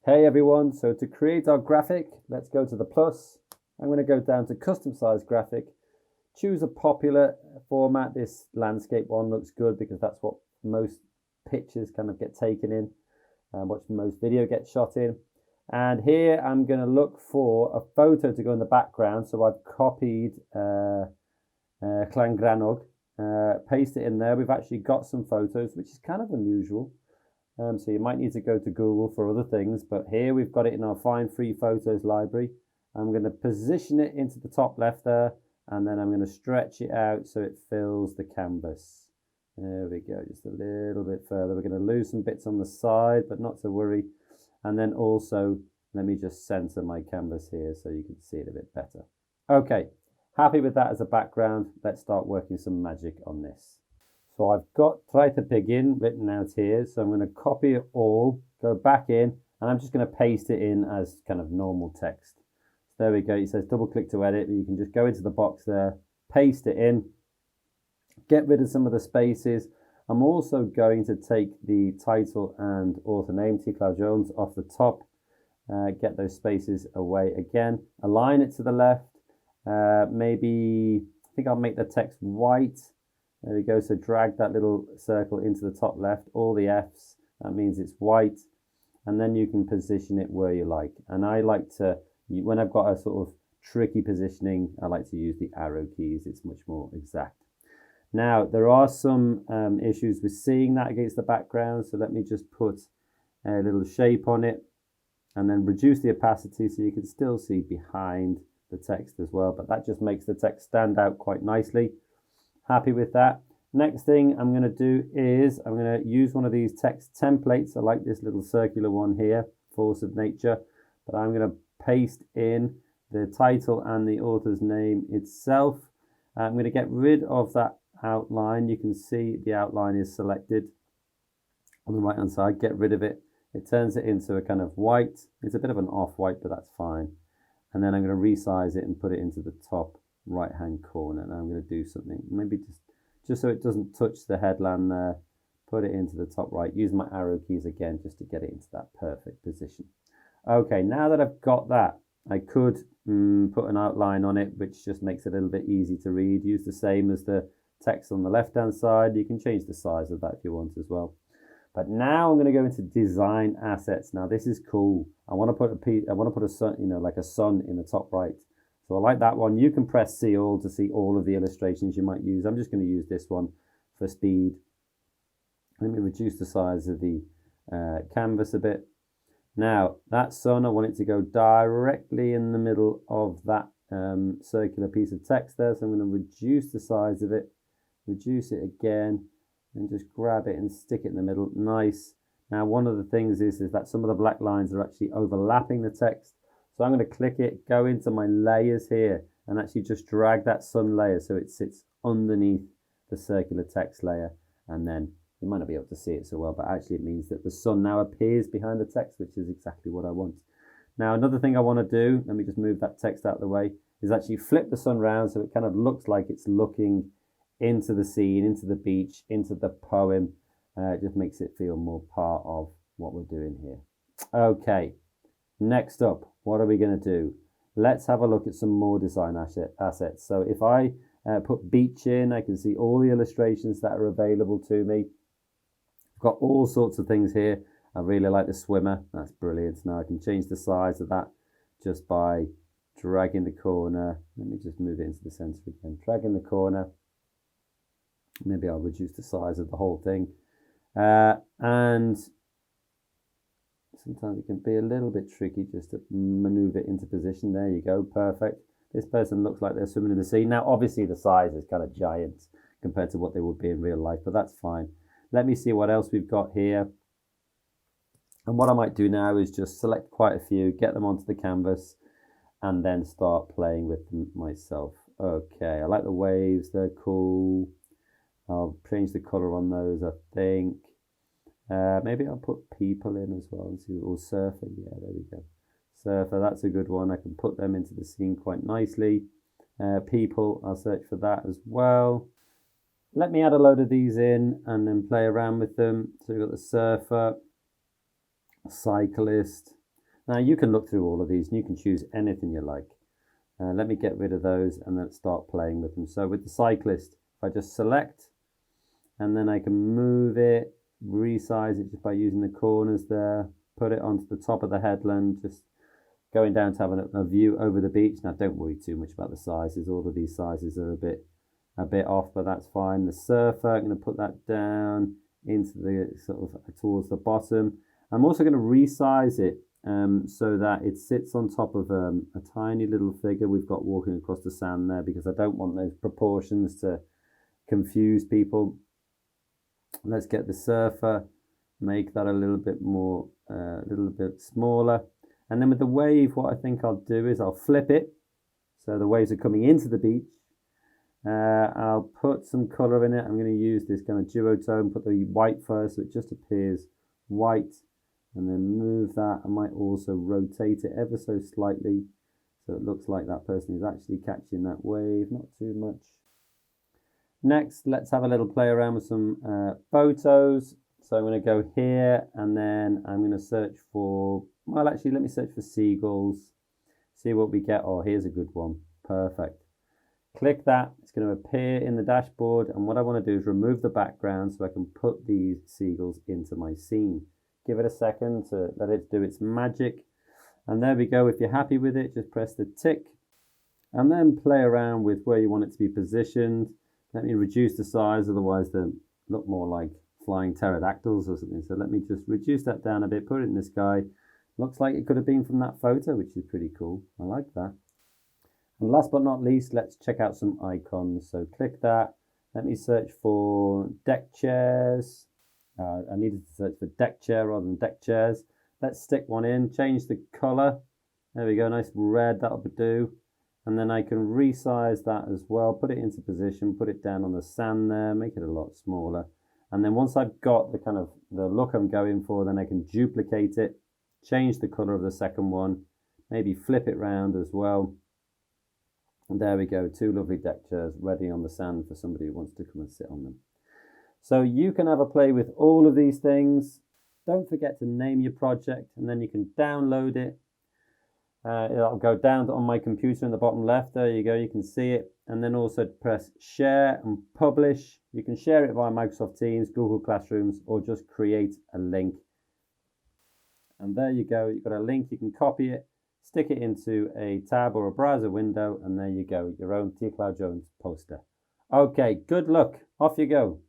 Hey everyone, so to create our graphic, let's go to the plus. I'm going to go down to custom size graphic, choose a popular format. This landscape one looks good because that's what most pictures kind of get taken in, what most video gets shot in. And here I'm going to look for a photo to go in the background. So I've copied Clangranog, paste it in there. We've actually got some photos, which is kind of unusual. So you might need to go to Google for other things, but here we've got it in our Find Free Photos library. I'm going to position it into the top left there, and then I'm going to stretch it out so it fills the canvas. There we go, just a little bit further. We're going to lose some bits on the side, but not to worry. And then also, let me just center my canvas here so you can see it a bit better. Okay, happy with that as a background. Let's start working some magic on this. So I've got Try to Begin written out here. So I'm going to copy it all, go back in, and I'm just going to paste it in as kind of normal text. So there we go. It says double click to edit, but you can just go into the box there, paste it in, get rid of some of the spaces. I'm also going to take the title and author name, T Llew Jones, off the top, get those spaces away again, align it to the left. Maybe, I think I'll make the text white. There we go, so drag that little circle into the top left, all the F's, that means it's white, and then you can position it where you like. And I like to, when I've got a sort of tricky positioning, I like to use the arrow keys, it's much more exact. Now, there are some issues with seeing that against the background, so let me just put a little shape on it, and then reduce the opacity so you can still see behind the text as well, but that just makes the text stand out quite nicely. Happy with that. Next thing I'm going to do is I'm going to use one of these text templates. I like this little circular one here, Force of Nature, but I'm going to paste in the title and the author's name itself. I'm going to get rid of that outline. You can see the outline is selected on the right hand side. Get rid of it. It turns it into a kind of white. It's a bit of an off-white, but that's fine. And then I'm going to resize it and put it into the top right hand corner. Now I'm going to do something, maybe just so it doesn't touch the headland there, put it into the top right, use my arrow keys again just to get it into that perfect position. Okay, now that I've got that, I could put an outline on it, which just makes it a little bit easy to read. Use the same as the text on the left hand side. You can change the size of that if you want as well. But now I'm going to go into design assets. Now this is cool. I want to put a sun, like a sun in the top right. So I like that one. You can press C all to see all of the illustrations you might use. I'm just going to use this one for speed. Let me reduce the size of the canvas a bit. Now, that sun, I want it to go directly in the middle of that circular piece of text there. So I'm going to reduce the size of it, reduce it again, and just grab it and stick it in the middle. Nice. Now, one of the things is that some of the black lines are actually overlapping the text. So I'm going to click it, go into my layers here, and actually just drag that sun layer so it sits underneath the circular text layer. And then you might not be able to see it so well, but actually it means that the sun now appears behind the text, which is exactly what I want. Now, another thing I want to do, let me just move that text out of the way, is actually flip the sun around so it kind of looks like it's looking into the scene, into the beach, into the poem. It just makes it feel more part of what we're doing here. Okay. Next up, what are we going to do? Let's have a look at some more design assets. So if I put beach in, I can see all the illustrations that are available to me. I've got all sorts of things here. I really like the swimmer. That's brilliant. Now I can change the size of that just by dragging the corner. Let me just move it into the center again. Dragging the corner. Maybe I'll reduce the size of the whole thing. And sometimes it can be a little bit tricky just to maneuver it into position. There you go, perfect. This person looks like they're swimming in the sea. Now, obviously the size is kind of giant compared to what they would be in real life, but that's fine. Let me see what else we've got here. And what I might do now is just select quite a few, get them onto the canvas, and then start playing with them myself. Okay, I like the waves, they're cool. I'll change the color on those, I think. Maybe I'll put people in as well and see, or surfer. Yeah, there we go. Surfer, that's a good one. I can put them into the scene quite nicely. People, I'll search for that as well. Let me add a load of these in and then play around with them. So we've got the surfer, cyclist, Now you can look through all of these and you can choose anything you like. Let me get rid of those and then start playing with them. So with the cyclist, if I just select and then I can move it, resize it just by using the corners there, put it onto the top of the headland, just going down to have a view over the beach. Now don't worry too much about the sizes. All of these sizes are a bit off, but that's fine. The surfer, I'm going to put that down into the sort of towards the bottom. I'm also going to resize it so that it sits on top of a tiny little figure we've got walking across the sand there, because I don't want those proportions to confuse people. Let's get the surfer, make that a little bit more, a little bit smaller. And then with the wave, what I think I'll do is I'll flip it. So the waves are coming into the beach. I'll put some color in it. I'm going to use this kind of duotone, put the white first so it just appears white, and then move that. I might also rotate it ever so slightly so it looks like that person is actually catching that wave, not too much. Next, let's have a little play around with some photos. So I'm going to go here and then I'm going to search for, well, actually, let me search for seagulls, see what we get. Oh, here's a good one. Perfect. Click that. It's going to appear in the dashboard. And what I want to do is remove the background so I can put these seagulls into my scene. Give it a second to let it do its magic. And there we go. If you're happy with it, just press the tick and then play around with where you want it to be positioned. Let me reduce the size, otherwise they look more like flying pterodactyls or something. So let me just reduce that down a bit, put it in the sky. Looks like it could have been from that photo, which is pretty cool. I like that. And last but not least, let's check out some icons. So click that. Let me search for deck chairs. I needed to search for deck chair rather than deck chairs. Let's stick one in, change the color. There we go, nice red, that'll do. And then I can resize that as well, put it into position, put it down on the sand there, make it a lot smaller. And then once I've got the kind of the look I'm going for, then I can duplicate it, change the color of the second one, maybe flip it round as well. And there we go, two lovely deck chairs ready on the sand for somebody who wants to come and sit on them. So you can have a play with all of these things. Don't forget to name your project, and then you can download it. It'll go down on my computer in the bottom left. There you go, you can see it. And then also press share and publish. You can share it via Microsoft Teams, Google Classrooms, or just create a link. And there you go, you've got a link, you can copy it, stick it into a tab or a browser window, and there you go, your own T Llew Jones poster. Okay, good luck, off you go.